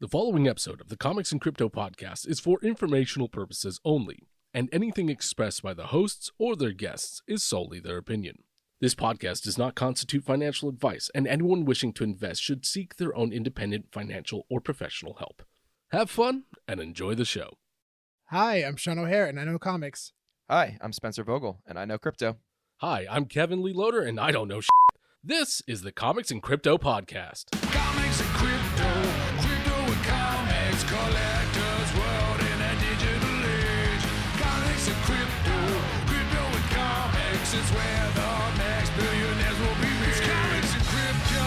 The following episode of the Comics and Crypto podcast is for informational purposes only, and anything expressed by the hosts or their guests is solely their opinion. This podcast does not constitute financial advice, and anyone wishing to invest should seek their own independent financial or professional help. Have fun and enjoy the show. Hi, I'm Sean O'Hare, and I know comics. Hi, I'm Spencer Vogel, and I know crypto. Hi, I'm Kevin Lee Loader, and I don't know shit. This is the Comics and Crypto podcast. Comics and crypto, crypto and comics, collectors world in a digital age. Comics and crypto, crypto and comics is where the next billionaires will be made. It's comics and crypto.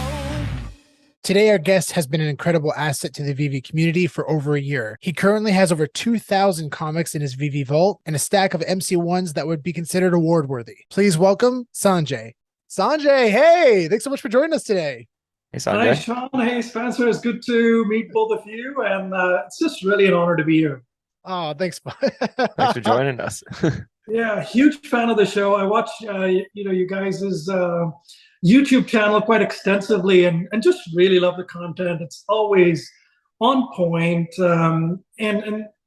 Today, our guest has been an incredible asset to the VeVe community for over a year. He currently has over 2,000 comics in his VeVe vault and a stack of MC1s that would be considered award-worthy. Please welcome Sanjay. Sanjay, hey, thanks so much for joining us today. Hey, Sanjay. Hi, Sean. Hey, Spencer. It's good to meet both of you, and it's just really an honor to be here. Oh, thanks. Thanks for joining us. Yeah, huge fan of the show. I watch, you guys' YouTube channel quite extensively, and just really love the content. It's always on point, and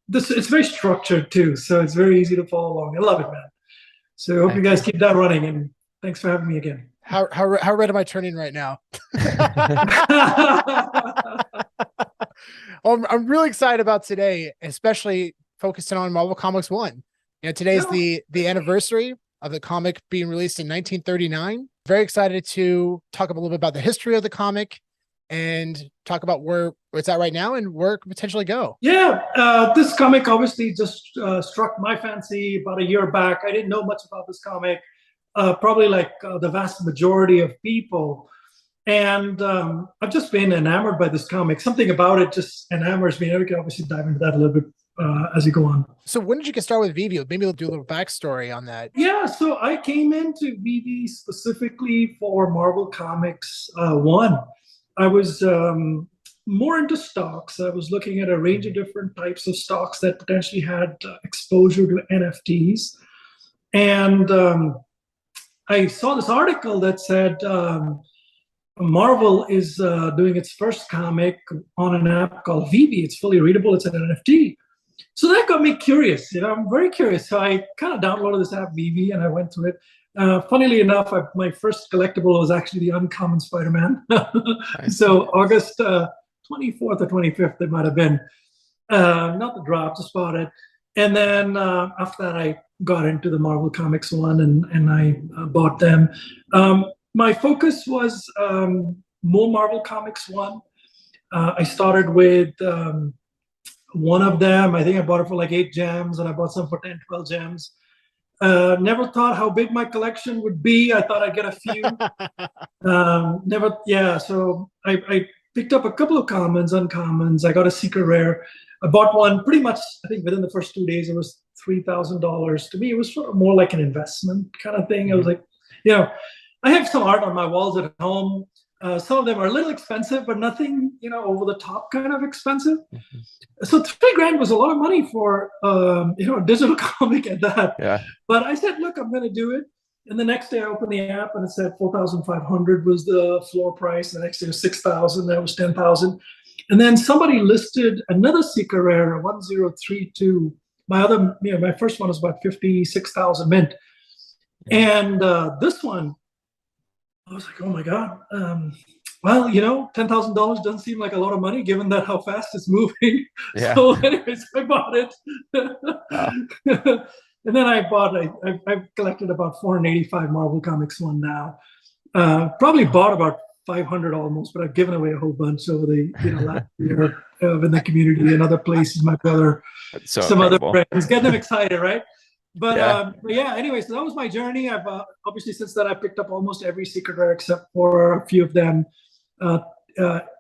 this it's very structured too, so it's very easy to follow along. I love it, man. So I hope you guys keep that running, and thanks for having me again. How red am I turning right now? I'm really excited about today, especially focusing on Marvel Comics 1. Today's the anniversary of the comic being released in 1939. Very excited to talk a little bit about the history of the comic and talk about where it's at right now and where it could potentially go. Yeah, this comic obviously just struck my fancy about a year back. I didn't know much about this comic. Probably like the vast majority of people. And I've just been enamored by this comic. Something about it just enamors me. And we can obviously dive into that a little bit as you go on. So when did you get started with VeVe? Maybe we'll do a little backstory on that. Yeah, so I came into VeVe specifically for Marvel Comics 1. I was more into stocks. I was looking at a range of different types of stocks that potentially had exposure to NFTs. And I saw this article that said Marvel is doing its first comic on an app called VeVe. It's fully readable. It's an NFT. So that got me curious. I'm very curious. So I kind of downloaded this app VeVe and I went through it. Funnily enough, my first collectible was actually the Uncommon Spider-Man. So August 24th or 25th, it might have been. Not the drop, just bought it. And then after that, I got into the Marvel Comics 1 and I bought them. My focus was more Marvel Comics 1. I started with one of them. I think I bought it for like 8 gems, and I bought some for 10, 12 gems. Never thought how big my collection would be. I thought I'd get a few. So I picked up a couple of commons, uncommons. I got a secret rare. I bought one pretty much, I think within the first 2 days, it was $3,000. To me, it was sort of more like an investment kind of thing. I was like, I have some art on my walls at home. Some of them are a little expensive, but nothing, over the top kind of expensive. So $3,000 was a lot of money for, a digital comic at that. Yeah. But I said, look, I'm going to do it. And the next day I opened the app and it said 4,500 was the floor price. The next day was 6,000. That was 10,000. And then somebody listed another secret rare, 1032. My first one was about 56,000 mint. And this one, I was like, oh my God. $10,000 doesn't seem like a lot of money given that how fast it's moving. Yeah. So anyways, I bought it. Wow. And then I've collected about 485 Marvel Comics 1 now. Probably bought about 500 almost, but I've given away a whole bunch over the last year in the community and other places. My brother, some other friends, get them excited, right? But anyway, so that was my journey. I've obviously since then I picked up almost every secret rare except for a few of them.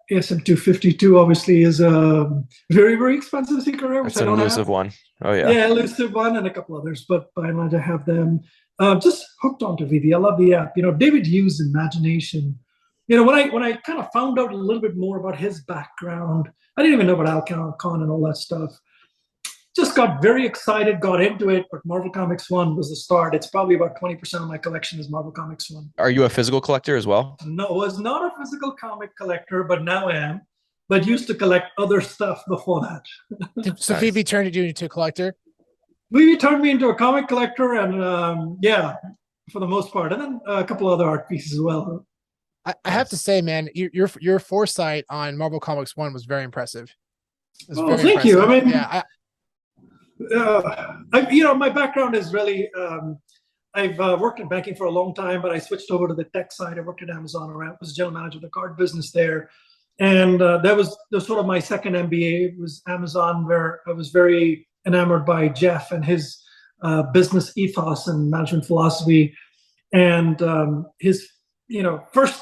ASM252 obviously is a very, very expensive secret rare, which I don't have. It's an elusive one. Oh yeah. Yeah, elusive one and a couple others, but by and large I have them. Just hooked onto VeVe. I love the app. David Yu's imagination. When I kind of found out a little bit more about his background, I didn't even know about Alcon and all that stuff. Just got very excited, got into it, but Marvel Comics 1 was the start. It's probably about 20% of my collection is Marvel Comics 1. Are you a physical collector as well? No, I was not a physical comic collector, but now I am. but used to collect other stuff before that. So Nice. VeVe turned you into a collector. VeVe turned me into a comic collector, and yeah, for the most part, and then a couple other art pieces as well. I have to say, man, your foresight on Marvel Comics 1 was very impressive. It was Oh, very thank you. I impressive. mean, yeah, my background is really, I've worked in banking for a long time, but I switched over to the tech side. I worked at Amazon, or I was general manager of the card business there. And that was sort of my second MBA. It was Amazon, where I was very enamored by Jeff and his business ethos and management philosophy. And his, first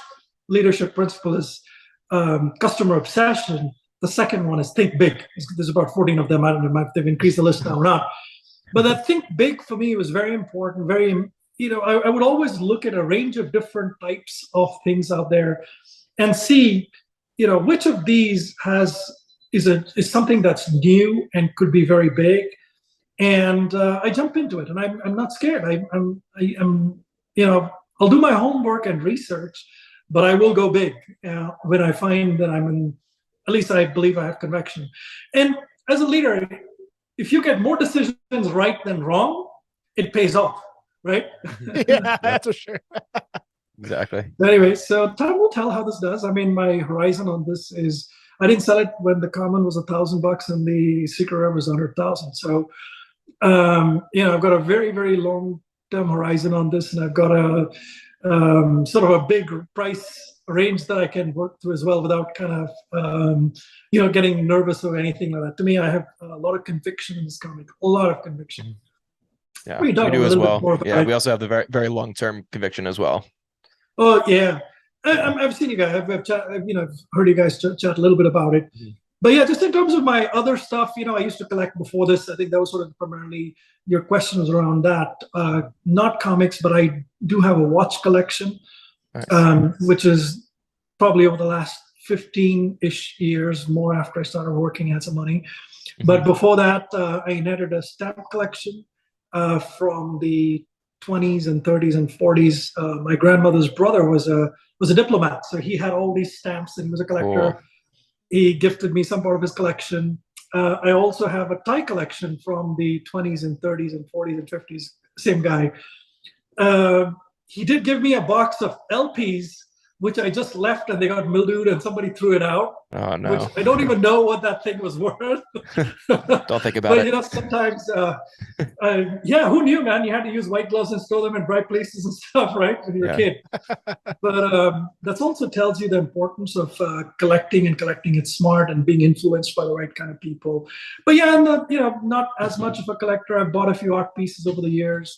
leadership principle is customer obsession. The second one is think big. There's about 14 of them. I don't know if they've increased the list now or not. But that think big for me was very important. Very, I would always look at a range of different types of things out there and see, which of these is something that's new and could be very big. And I jump into it, and I'm not scared. I'm I'll do my homework and research, but I will go big when I find that at least I believe I have conviction. And as a leader, if you get more decisions right than wrong, it pays off, right? yeah, that's for sure. Exactly. Anyway, so time will tell how this does. I mean, my horizon on this is I didn't sell it when the common was $1,000 and the secret rare was 100,000. So, I've got a very, very long-term horizon on this, and I've got a sort of a big price range that I can work through as well without kind of, getting nervous or anything like that. To me, I have a lot of conviction in this comic, a lot of conviction. Yeah, We we talk do a as little bit well. more about Yeah, it. we also have the very, very long-term conviction as well. Oh yeah, I've seen you guys. I've heard you guys chat a little bit about it. Mhm. But yeah, just in terms of my other stuff, I used to collect before this. I think that was sort of primarily your questions around that. Not comics, but I do have a watch collection, Nice. which is probably over the last 15-ish years, more after I started working, had some money. But before that, I inherited a stamp collection from the 20s and 30s and 40s. My grandmother's brother was a diplomat, so he had all these stamps, and he was a collector. Cool. He gifted me some part of his collection. I also have a tie collection from the 20s and 30s and 40s and 50s. Same guy. He did give me a box of LPs, which I just left, and they got mildewed, and somebody threw it out. Oh no. Which I don't even know what that thing was worth. Don't think about but it. Sometimes, who knew, man? You had to use white gloves and store them in bright places and stuff, right? When you're a kid. But that also tells you the importance of collecting it smart and being influenced by the right kind of people. But yeah, I'm not as much of a collector. I've bought a few art pieces over the years.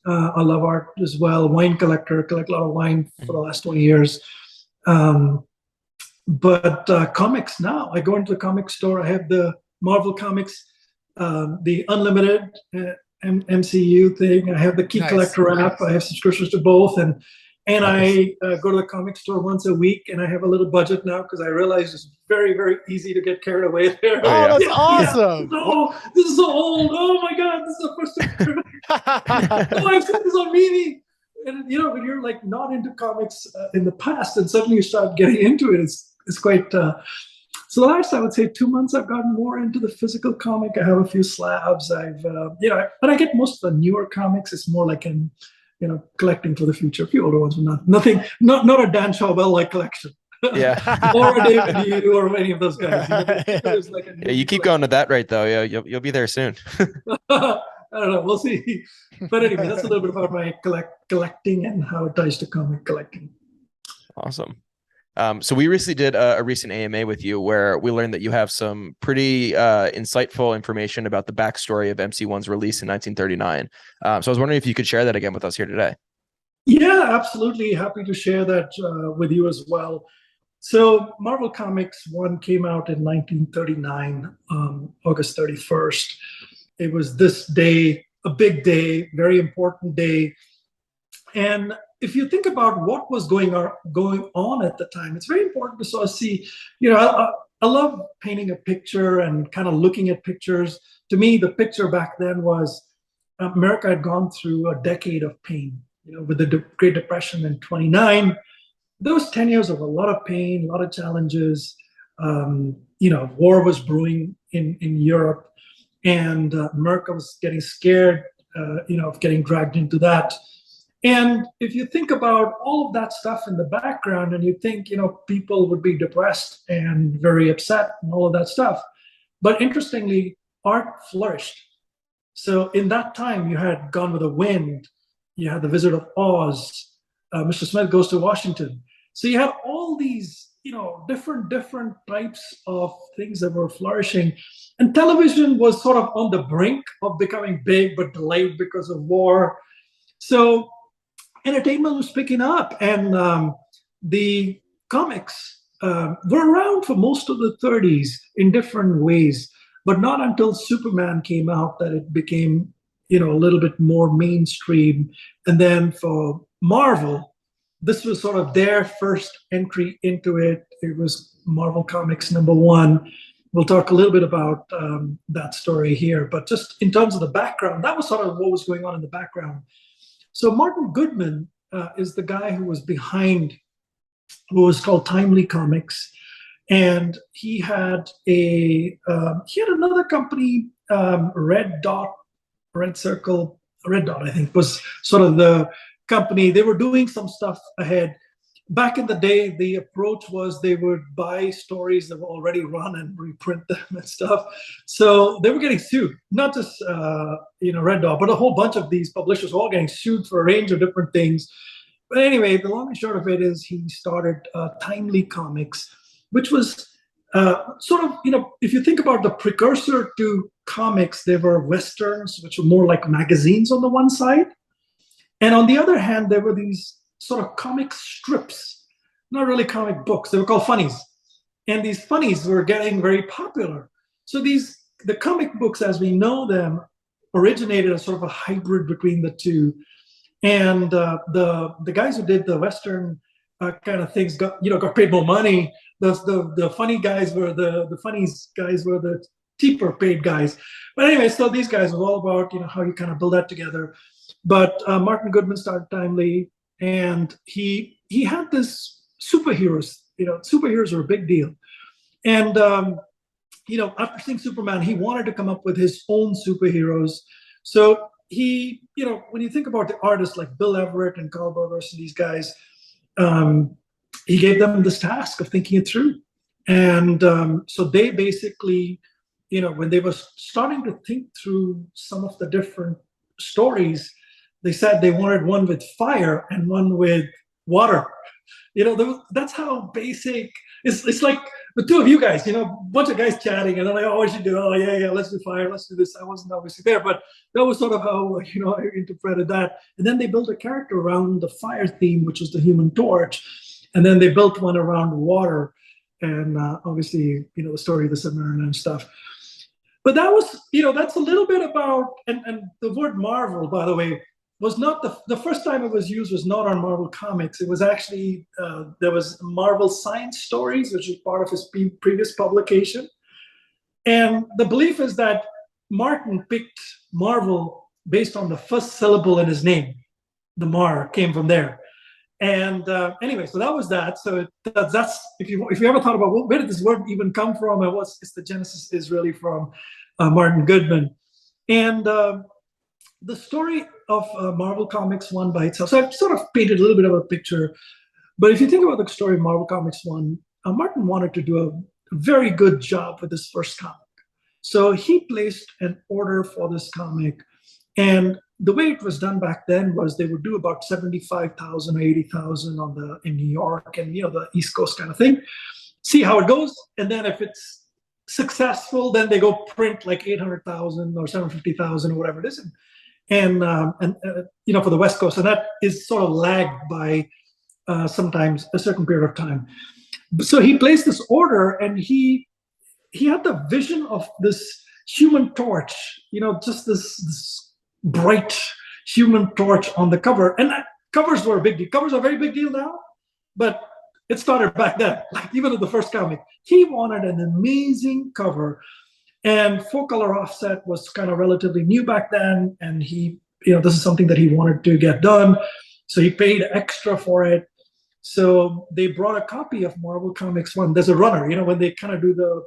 I love art as well. Wine collector, collect a lot of wine for the last 20 years. But comics now, I go into the comic store. I have the Marvel comics, the unlimited MCU thing. I have the Key Nice. Collector app. I have subscriptions to both, and I go to the comic store once a week, and I have a little budget now because I realize it's very, very easy to get carried away there. Oh, that's Yeah. awesome. Oh, this is so old. Oh my God, this is the first time. Oh, I've seen this on VeVe. And when you're like not into comics in the past, and suddenly you start getting into it, it's quite. So the last, I would say, 2 months, I've gotten more into the physical comic. I have a few slabs. But I get most of the newer comics. It's more like collecting for the future. A few older ones, but not a Dan Chaubel-like collection. Yeah. Or a David Yu or any of those guys. There's like a Yeah, you keep going to that rate though. Yeah, you'll be there soon. I don't know. We'll see. But anyway, that's a little bit about my collecting and how it ties to comic collecting. Awesome. So we recently did a recent AMA with you where we learned that you have some pretty insightful information about the backstory of MC1's release in 1939. So I was wondering if you could share that again with us here today. Yeah, absolutely. Happy to share that with you as well. So Marvel Comics 1 came out in 1939, August 31st. It was this day, a big day, very important day. And if you think about what was going on at the time, it's very important to sort of see, I love painting a picture and kind of looking at pictures. To me, the picture back then was America had gone through a decade of pain, with the Great Depression in 29. Those 10 years of a lot of pain, a lot of challenges. war was brewing in Europe, and America was getting scared, of getting dragged into that. And if you think about all of that stuff in the background, and you think, people would be depressed and very upset and all of that stuff. But interestingly, art flourished. So in that time, you had Gone with the Wind, you had The Wizard of Oz, Mr. Smith Goes to Washington. So you had all these, different types of things that were flourishing. And television was sort of on the brink of becoming big, but delayed because of war. So entertainment was picking up, and the comics were around for most of the 30s in different ways, but not until Superman came out that it became, a little bit more mainstream. And then for Marvel, this was sort of their first entry into it. It was Marvel Comics #1. We'll talk a little bit about that story here, but just in terms of the background, that was sort of what was going on in the background. So Martin Goodman is the guy who was behind what was called Timely Comics, and he had another company, Red Dot, I think, was sort of the company. They were doing some stuff ahead. Back in the day, the approach was they would buy stories that were already run and reprint them and stuff. So they were getting sued, not just Red Dot, but a whole bunch of these publishers were all getting sued for a range of different things. But anyway, the long and short of it is he started Timely Comics, which was sort of, if you think about the precursor to comics, there were Westerns, which were more like magazines on the one side. And on the other hand, there were these sort of comic strips, not really comic books. They were called funnies. And these funnies were getting very popular. So the comic books as we know them originated as sort of a hybrid between the two. And the guys who did the Western kind of things got paid more money. The funny guys were the funnies guys were the cheaper paid guys. But anyway, so these guys were all about how you kind of build that together. But Martin Goodman started Timely, and he had this superheroes. Superheroes were a big deal. And after seeing Superman, he wanted to come up with his own superheroes. So he, when you think about the artists like Bill Everett and Carl Burgos and these guys, he gave them this task of thinking it through. And so they basically, when they were starting to think through some of the different stories, they said they wanted one with fire and one with water. That's how basic. It's like the two of you guys, a bunch of guys chatting, and they're like, "Oh, what should you do? Oh, yeah, let's do fire, let's do this." I wasn't obviously there, but that was sort of how I interpreted that. And then they built a character around the fire theme, which was the Human Torch, and then they built one around water, and obviously, the story of the submarine and stuff. But that was, that's a little bit about, and the word Marvel, by the way, was not the first time it was used was not on Marvel Comics. It was actually, there was Marvel Science Stories, which was part of his previous publication. And the belief is that Martin picked Marvel based on the first syllable in his name. The Mar came from there. And anyway, so that was that. So that's if you ever thought about where did this word even come from, and it's the genesis is really from Martin Goodman. And the story of Marvel Comics 1 by itself. So I've sort of painted a little bit of a picture, but if you think about the story of Marvel Comics 1, Martin wanted to do a very good job with this first comic. So he placed an order for this comic, and the way it was done back then was they would do about 75,000 or 80,000 in New York and the East Coast kind of thing, see how it goes, and then if it's successful, then they go print like 800,000 or 750,000 or whatever it is. And for the West Coast, and that is sort of lagged by sometimes a certain period of time. So he placed this order, and he had the vision of this Human Torch, just this bright Human Torch on the cover. And covers were a big deal. Covers are a very big deal now, but it started back then. Like even in the first comic, he wanted an amazing cover. And full color offset was kind of relatively new back then. And he, this is something that he wanted to get done. So he paid extra for it. So they brought a copy of Marvel Comics 1. There's a runner, when they kind of do the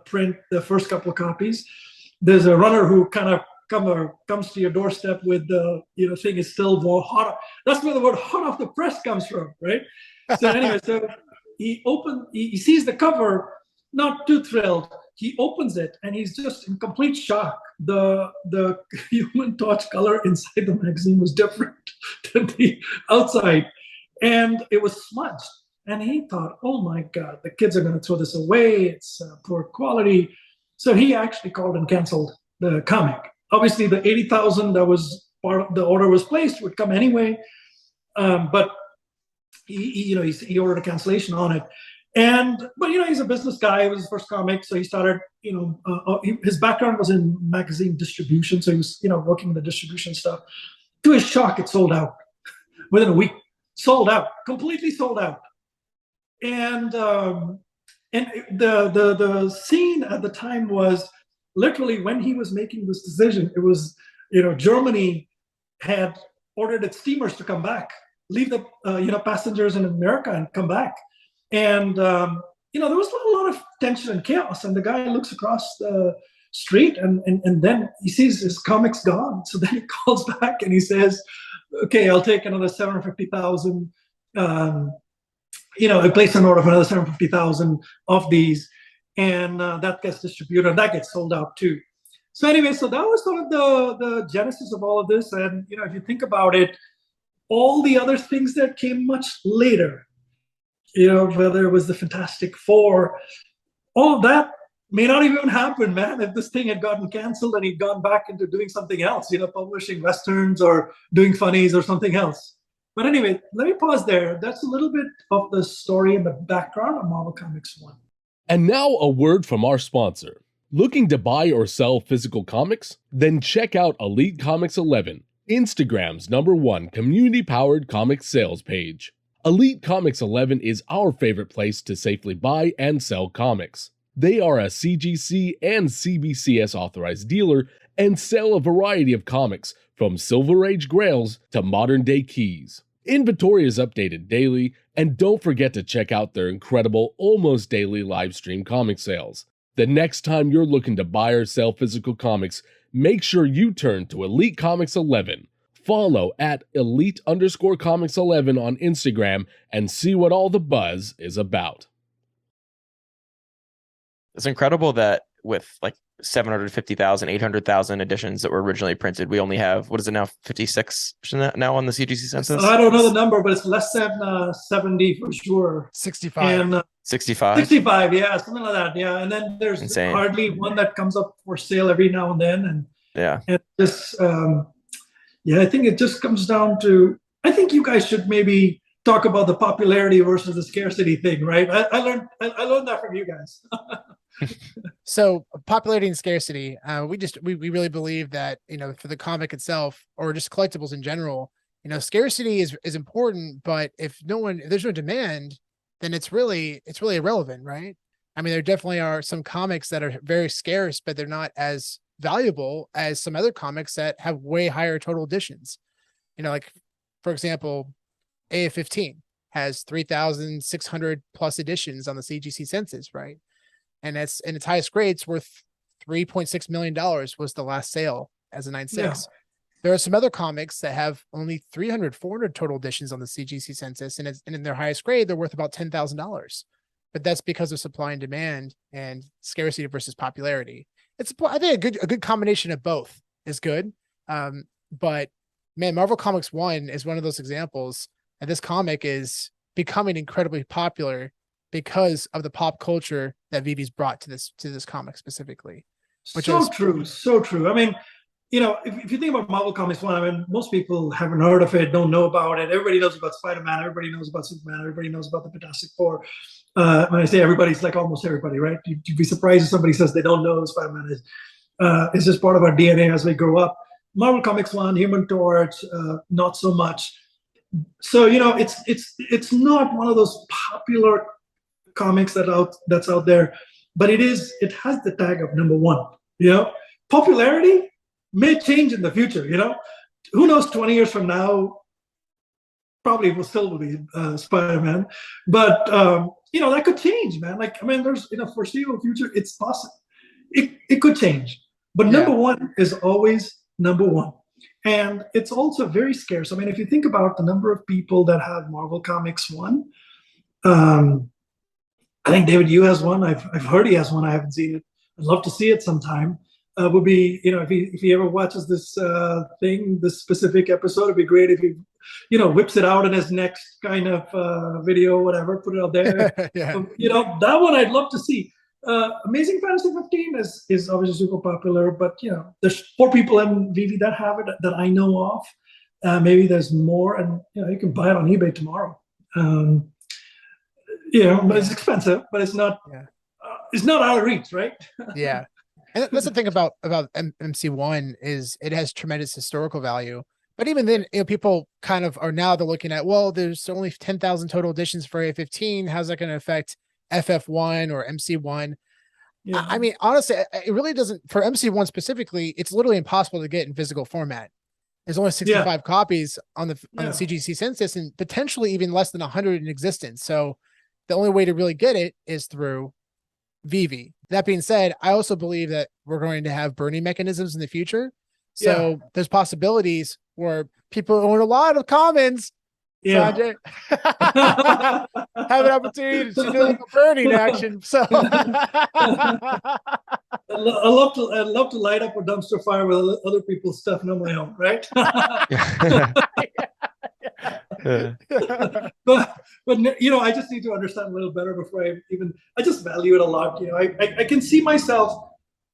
print, the first couple of copies, there's a runner who kind of comes to your doorstep with the thing is still more hot. That's where the word hot off the press comes from, right? So anyway, so he sees the cover, not too thrilled. He opens it and he's just in complete shock. The Human Torch color inside the magazine was different than the outside, and it was smudged. And he thought, oh my God, the kids are going to throw this away. It's poor quality. So he actually called and canceled the comic. Obviously, the 80,000 that was part of the order was placed would come anyway, but he ordered a cancellation on it. But he's a business guy. It was his first comic, so he started. His background was in magazine distribution, so he was working in the distribution stuff. To his shock, it sold out within a week. Sold out, completely sold out. And the scene at the time was literally when he was making this decision. It was Germany had ordered its steamers to come back, leave the passengers in America and come back. And there was a lot of tension and chaos. And the guy looks across the street and then he sees his comics gone. So then he calls back and he says, "Okay, I'll take another 750,000. I placed an order for another 750,000 of these, and that gets distributed. That gets sold out too." So anyway, so that was sort of the genesis of all of this. And if you think about it, all the other things that came much later, whether it was the Fantastic Four, all of that may not even happen, man, if this thing had gotten canceled and he'd gone back into doing something else, publishing Westerns or doing funnies or something else. But anyway, let me pause there. That's a little bit of the story and the background of Marvel Comics 1. And now a word from our sponsor. Looking to buy or sell physical comics? Then check out Elite Comics 11, Instagram's #1 community-powered comics sales page. Elite Comics 11 is our favorite place to safely buy and sell comics. They are a CGC and CBCS authorized dealer and sell a variety of comics from Silver Age Grails to modern day keys. Inventory is updated daily, and don't forget to check out their incredible almost daily live stream comic sales. The next time you're looking to buy or sell physical comics, make sure you turn to Elite Comics 11. Follow at elite_comics11 on Instagram and see what all the buzz is about. It's incredible that with like 750,000, 800,000 editions that were originally printed, we only have, what is it now, 56 now on the CGC census? I don't know the number, but it's less than 70 for sure. 65. And 65? 65, yeah, something like that, yeah. And then there's Insane. hardly one that comes up for sale every now and then. And this, I think it just comes down to, I think you guys should maybe talk about the popularity versus the scarcity thing, right? I learned that from you guys. So popularity and scarcity, we really believe that, for the comic itself or just collectibles in general, scarcity is important, but if there's no demand, then it's really irrelevant, right? I mean, there definitely are some comics that are very scarce, but they're not as valuable as some other comics that have way higher total editions. Like, for example, AF-15 has 3,600 plus editions on the CGC census, right? And that's in its highest grade, it's worth $3.6 million was the last sale as a 9.6. Yeah. There are some other comics that have only 300, 400 total editions on the CGC census, and in their highest grade, they're worth about $10,000. But that's because of supply and demand and scarcity versus popularity. I think a good combination of both is good. But man, Marvel Comics 1 is one of those examples, and this comic is becoming incredibly popular because of the pop culture that VeVe's brought to this comic specifically. So true. I mean, if you think about Marvel Comics 1, I mean, most people haven't heard of it, don't know about it. Everybody knows about Spider-Man. Everybody knows about Superman. Everybody knows about the Fantastic Four. When I say everybody, it's like almost everybody, right? You'd be surprised if somebody says they don't know who Spider-Man is. It's just part of our DNA as we grow up. Marvel Comics 1, Human Torch, not so much. So, it's not one of those popular comics that's out there, but it has the tag of #1. Popularity may change in the future. Who knows? 20 years from now, probably will still be Spider-Man, but that could change, man. Like, I mean, there's in a foreseeable future, it's possible. It could change, but number one is always number one. And it's also very scarce. I mean, if you think about the number of people that have Marvel Comics 1, I think David Yu has one. I've heard he has one. I haven't seen it. I'd love to see it sometime. Would be, if he ever watches this this specific episode, it'd be great if he, whips it out in his next kind of video, whatever, put it out there. That one I'd love to see. Amazing Fantasy 15 is obviously super popular, but there's 4 people in VeVe that have it that I know of. Maybe there's more, and you can buy it on eBay tomorrow. But it's expensive, but it's not out of reach, right? Yeah. And that's the thing about MC1 is it has tremendous historical value. But even then, people kind of are now they're looking at, well, there's only 10,000 total editions for A15. How's that going to affect FF1 or MC1? Yeah. I mean, honestly, it really doesn't. For MC1 specifically, it's literally impossible to get in physical format. There's only 65 copies on the CGC census, and potentially even less than 100 in existence. So the only way to really get it is through VeVe. That being said, I also believe that we're going to have burning mechanisms in the future. So there's possibilities where people own a lot of commons. Sanjay, have an opportunity to do burning action. So I'd love to light up a dumpster fire with other people's stuff, not my own, right? but I just need to understand a little better before I just value it a lot. I can see myself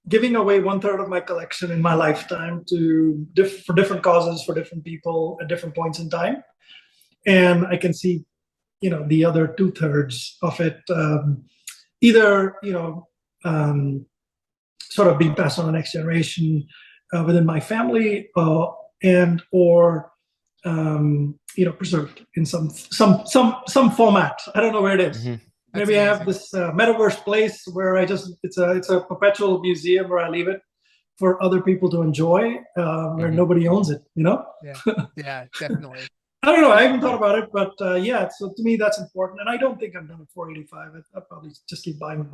giving away 1/3 of my collection in my lifetime for different causes, for different people at different points in time. And I can see, the other 2/3 of it either, sort of being passed on to the next generation within my family, or preserved in some format. I don't know where it is. Mm-hmm. Maybe I have this metaverse place where it's a perpetual museum where I leave it for other people to enjoy, where nobody owns it. Yeah, definitely. I don't know. I haven't thought about it, but so to me that's important, and I don't think I'm done at 485. I'll probably just keep buying over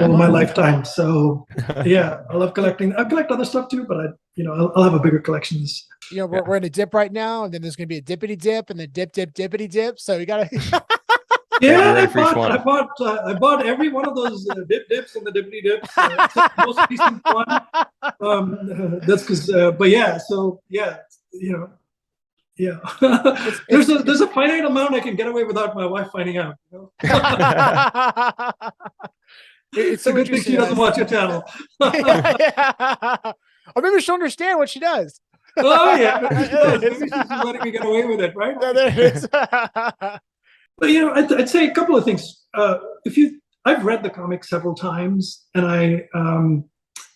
my lifetime. So I love collecting. I collect other stuff too, but I'll have a bigger collection. We're in a dip right now, and then there's going to be a dippity dip, and then dippity dip. So you got to. I bought every one of those dips and the dippity dips. It's the most recent one. That's because, there's a finite amount I can get away without my wife finding out. It's a good thing she doesn't watch your channel. Or maybe she'll understand what she does. Oh yeah, maybe she's letting me get away with it, right? But I'd say a couple of things. I've read the comic several times, and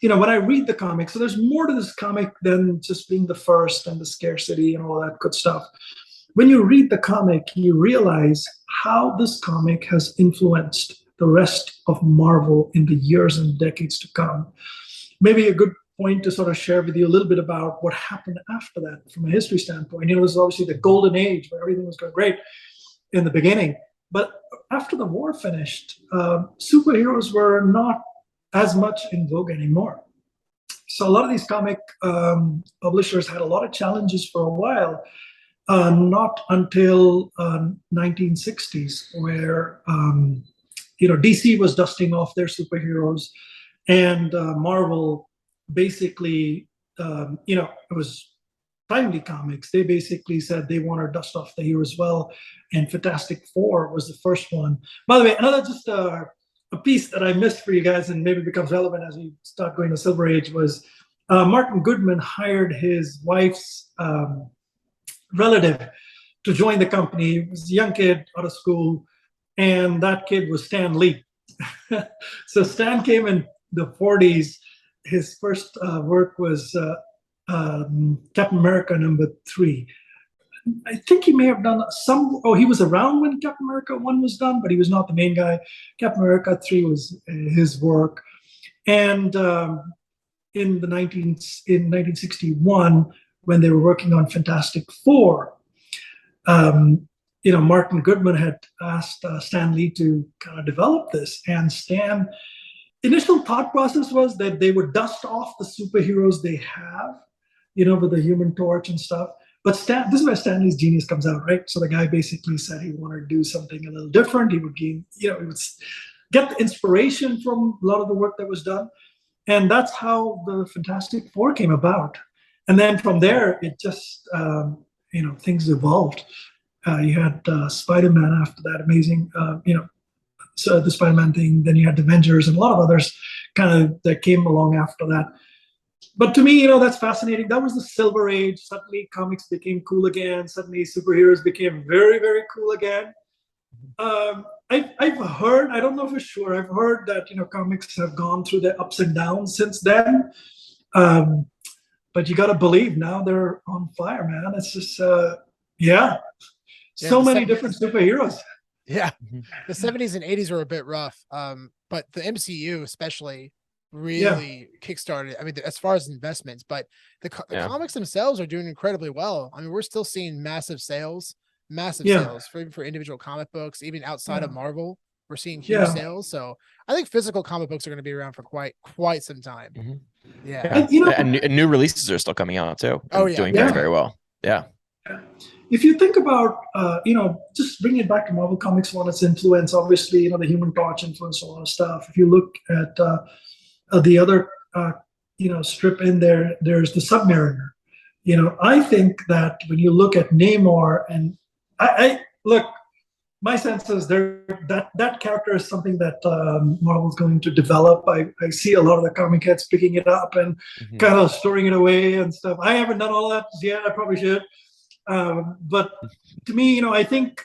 when I read the comic, so there's more to this comic than just being the first and the scarcity and all that good stuff. When you read the comic, you realize how this comic has influenced the rest of Marvel in the years and decades to come. Maybe a good point to sort of share with you a little bit about what happened after that from a history standpoint. It was obviously the golden age where everything was going great in the beginning. But after the war finished, superheroes were not as much in vogue anymore. So a lot of these comic publishers had a lot of challenges for a while, not until 1960s, where DC was dusting off their superheroes, and Marvel basically, it was Timely Comics. They basically said they want to dust off the heroes as well, and Fantastic Four was the first one. By the way, another just a piece that I missed for you guys, and maybe becomes relevant as we start going to Silver Age, was Martin Goodman hired his wife's relative to join the company. He was a young kid out of school, and that kid was Stan Lee. So Stan came in the 40s. His first work was Captain America #3. I think he may have done he was around when Captain America 1 was done, but he was not the main guy. Captain America 3 was his work. And in 1961, when they were working on Fantastic Four, Martin Goodman had asked Stan Lee to kind of develop this, and Stan initial thought process was that they would dust off the superheroes they have, with the Human Torch and stuff. But this is where Stan Lee's genius comes out, right? So the guy basically said he wanted to do something a little different. He would gain, he would get the inspiration from a lot of the work that was done. And that's how the Fantastic Four came about. And then from there, it just, things evolved. You had Spider-Man after that, amazing, so the Spider-Man thing. Then you had the Avengers and a lot of others that came along after that. But to me, that's fascinating. That was the Silver Age. Suddenly comics became cool again. Suddenly superheroes became very, very cool again. I've heard, I don't know for sure, I've heard that, comics have gone through their ups and downs since then. But you got to believe now they're on fire, man. It's just, so many different superheroes. Yeah. The 70s and 80s were a bit rough. But the MCU especially really kickstarted. I mean, as far as investments, but the comics themselves are doing incredibly well. I mean, we're still seeing massive sales for individual comic books, even outside of Marvel. We're seeing huge sales. So I think physical comic books are going to be around for quite some time. Yeah. And new releases are still coming out too. Doing very, very well. Yeah. If you think about, just bringing it back to Marvel Comics 1, its influence, obviously, the Human Torch influenced a lot of stuff. If you look at the other, strip in there, there's the Submariner. I think that when you look at Namor, and I look, my sense is that character is something that Marvel's going to develop. I see a lot of the comic heads picking it up and kind of storing it away and stuff. I haven't done all that yet. I probably should. But to me, I think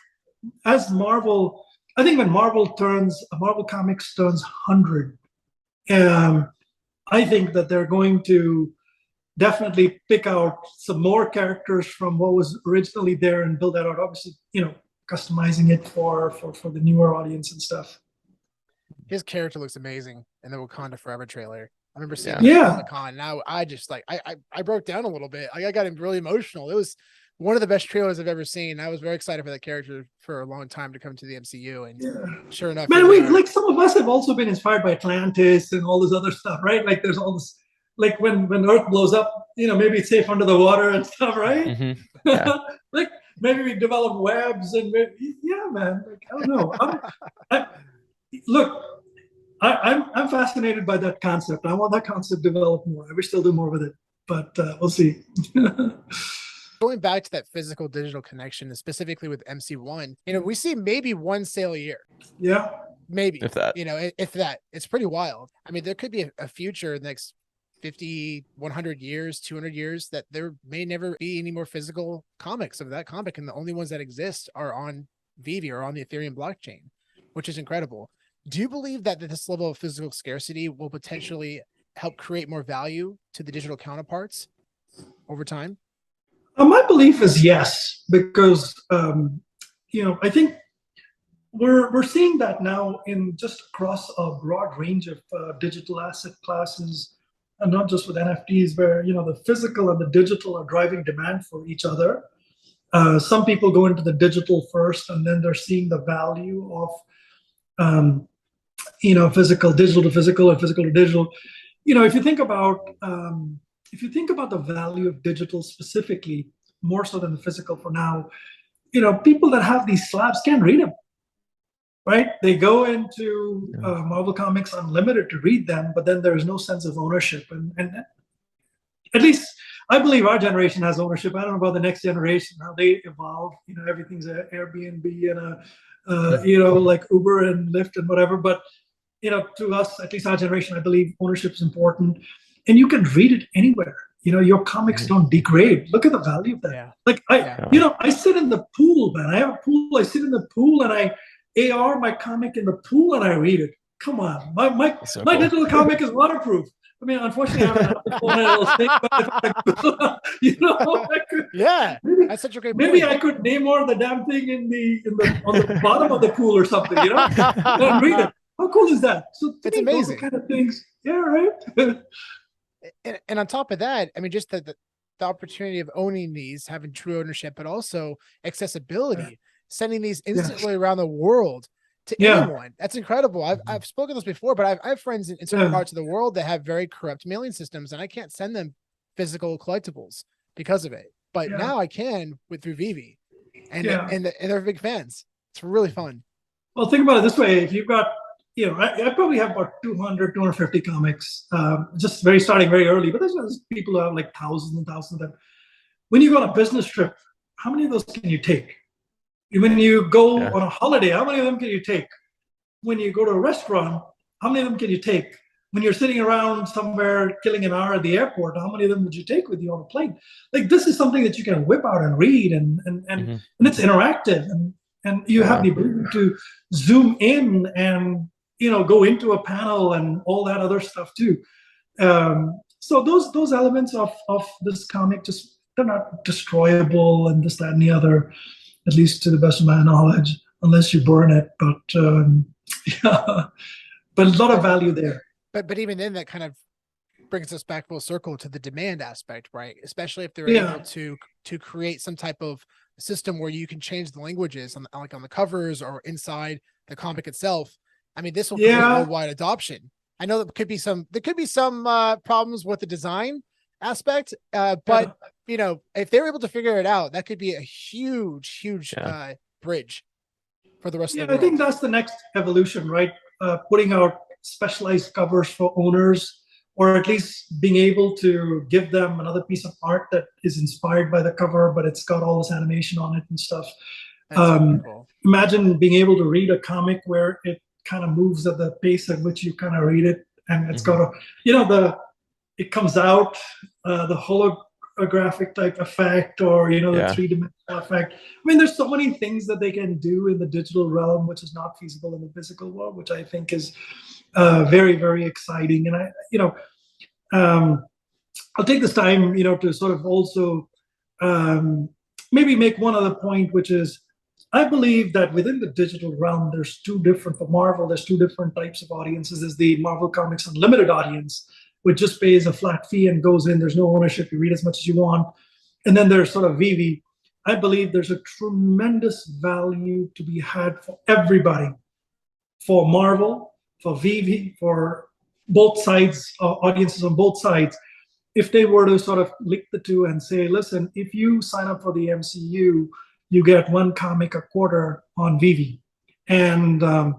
when Marvel Comics turns 100, I think that they're going to definitely pick out some more characters from what was originally there and build that out. Obviously, customizing it for the newer audience and stuff. His character looks amazing in the Wakanda Forever trailer. I remember seeing it at Comic-Con. Now I just I broke down a little bit. I got really emotional. It was one of the best trailers I've ever seen. I was very excited for that character for a long time to come to the MCU, and sure enough, man, some of us have also been inspired by Atlantis and all this other stuff, right? Like there's all this, like when Earth blows up, maybe it's safe under the water and stuff, right? Like maybe we develop webs and man. Like, I don't know. I'm fascinated by that concept. I want that concept developed more. I wish they'll do more with it, but we'll see. Going back to that physical digital connection, and specifically with MC1, we see maybe one sale a year. Yeah. Maybe. If that. If that. It's pretty wild. I mean, there could be a future next 50, 100 years, 200 years that there may never be any more physical comics of that comic, and the only ones that exist are on VeVe or on the Ethereum blockchain, which is incredible. Do you believe that this level of physical scarcity will potentially help create more value to the digital counterparts over time? My belief is yes, because I think we're seeing that now in just across a broad range of digital asset classes, and not just with NFTs, where the physical and the digital are driving demand for each other. Some people go into the digital first, and then they're seeing the value of digital to physical and physical to digital. If you think about the value of digital specifically, more so than the physical for now, people that have these slabs can't read them, right? They go into Marvel Comics Unlimited to read them, but then there's no sense of ownership. And at least I believe our generation has ownership. I don't know about the next generation, how they evolve. Everything's an Airbnb and like Uber and Lyft and whatever. But to us, at least our generation, I believe ownership is important. And you can read it anywhere. Your comics don't degrade. Look at the value of that. Yeah. Like I sit in the pool, man. I have a pool. I sit in the pool and I AR my comic in the pool and I read it. Come on, my digital comic is waterproof. I mean, unfortunately, I have an Apple phone and it'll stink. I could, that's such a great. Maybe point. I could name more the damn thing on the bottom of the pool or something. And read it. How cool is that? So it's amazing. Those kind of things. Yeah, right. And on top of that, I mean, just the the opportunity of owning these, having true ownership, but also accessibility, sending these instantly around the world to anyone. That's incredible. I've spoken this before, but I have friends in certain parts of the world that have very corrupt mailing systems, and I can't send them physical collectibles because of it. But now I can through VeVe, and they're big fans. It's really fun. Well, think about it this way: if you've got, I probably have about 200, 250 comics, just starting very early. But there's people who have like thousands and thousands of them. When you go on a business trip, how many of those can you take? When you go on a holiday, how many of them can you take? When you go to a restaurant, how many of them can you take? When you're sitting around somewhere killing an hour at the airport, how many of them would you take with you on a plane? Like, this is something that you can whip out and read, and it's interactive, and you have the ability to zoom in and go into a panel and all that other stuff too. So those elements of this comic, they're not destroyable and this, that, and the other, at least to the best of my knowledge, unless you burn it. But but a lot of value there. But even then, that kind of brings us back full circle to the demand aspect, right? Especially if they're able to create some type of system where you can change the languages on the covers or inside the comic itself. I mean, this will create worldwide adoption. I know there could be some problems with the design aspect, but if they're able to figure it out, that could be a huge bridge for the rest of the world. I think that's the next evolution, right? Putting out specialized covers for owners, or at least being able to give them another piece of art that is inspired by the cover, but it's got all this animation on it and stuff. So cool. Imagine being able to read a comic where it kind of moves at the pace at which you kind of read it, and it's got it comes out, the holographic type effect, or the three-dimensional effect. I mean, there's so many things that they can do in the digital realm which is not feasible in the physical world, which I think is very, very exciting. And I'll take this time to sort of also maybe make one other point, which is, I believe that within the digital realm, there's two different types of audiences. There's the Marvel Comics Unlimited audience, which just pays a flat fee and goes in. There's no ownership. You read as much as you want. And then there's sort of VeVe. I believe there's a tremendous value to be had for everybody, for Marvel, for VeVe, for both sides, audiences on both sides. If they were to sort of link the two and say, listen, if you sign up for the MCU, you get one comic a quarter on VeVe. And, the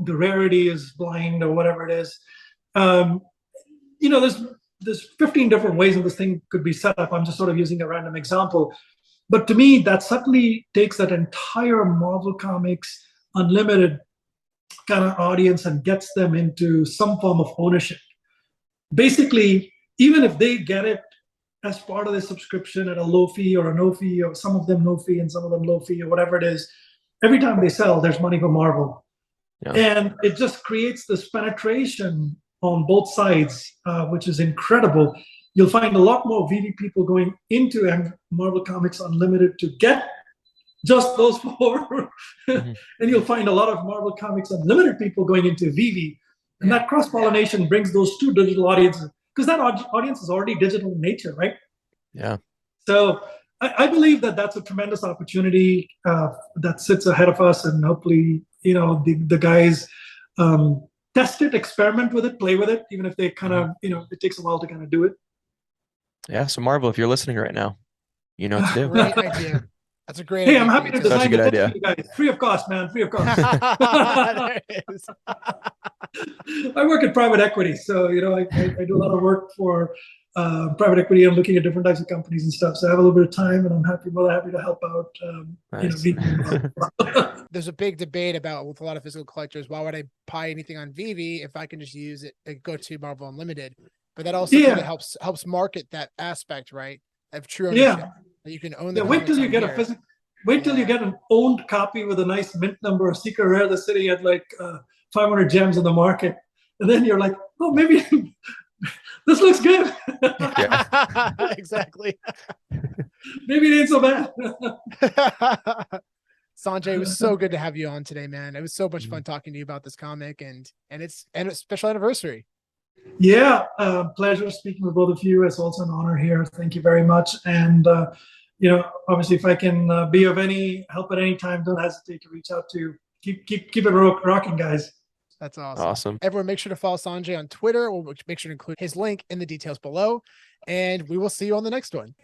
rarity is blind or whatever it is. There's 15 different ways that this thing could be set up. I'm just sort of using a random example. But to me, that suddenly takes that entire Marvel Comics Unlimited kind of audience and gets them into some form of ownership. Basically, even if they get it as part of the subscription at a low fee or a no fee, or some of them no fee and some of them low fee, or whatever it is, every time they sell, there's money for Marvel. And it just creates this penetration on both sides, which is incredible. You'll find a lot more VeVe people going into Marvel Comics Unlimited to get just those four. And you'll find a lot of Marvel Comics Unlimited people going into VeVe. And that cross-pollination brings those two digital audiences, because that audience is already digital in nature, right? Yeah. So I believe that that's a tremendous opportunity that sits ahead of us, and hopefully, the guys test it, experiment with it, play with it, even if they kind of, it takes a while to kind of do it. Yeah. So Marvel, if you're listeing right now, you know what to do. Great idea. That's a great idea. Hey, I'm happy to design a good idea. You guys. Free of cost, man. Free of cost. There it is. I work in private equity, so I do a lot of work for private equity. I'm looking at different types of companies and stuff. So I have a little bit of time, and I'm more than happy to help out. Nice. There's a big debate about, with a lot of physical collectors, why would I buy anything on VeVe if I can just use it and go to Marvel Unlimited? But that also kind of helps market that aspect, right? Of true ownership. That you can own the wait till you get Wait till you get an owned copy with a nice mint number, a secret rare that's sitting at like 500 gems in the market, and then you're like, oh, maybe this looks good. Exactly. Maybe it ain't so bad. Sanjay, it was so good to have you on today, man. It was so much fun talking to you about this comic, and it's a special anniversary. Yeah, pleasure speaking with both of you. It's also an honor here. Thank you very much. And obviously, if I can be of any help at any time, don't hesitate to reach out to. Keep it rocking, guys. That's awesome. Awesome. Everyone, make sure to follow Sanjay on Twitter. We'll make sure to include his link in the details below. And we will see you on the next one.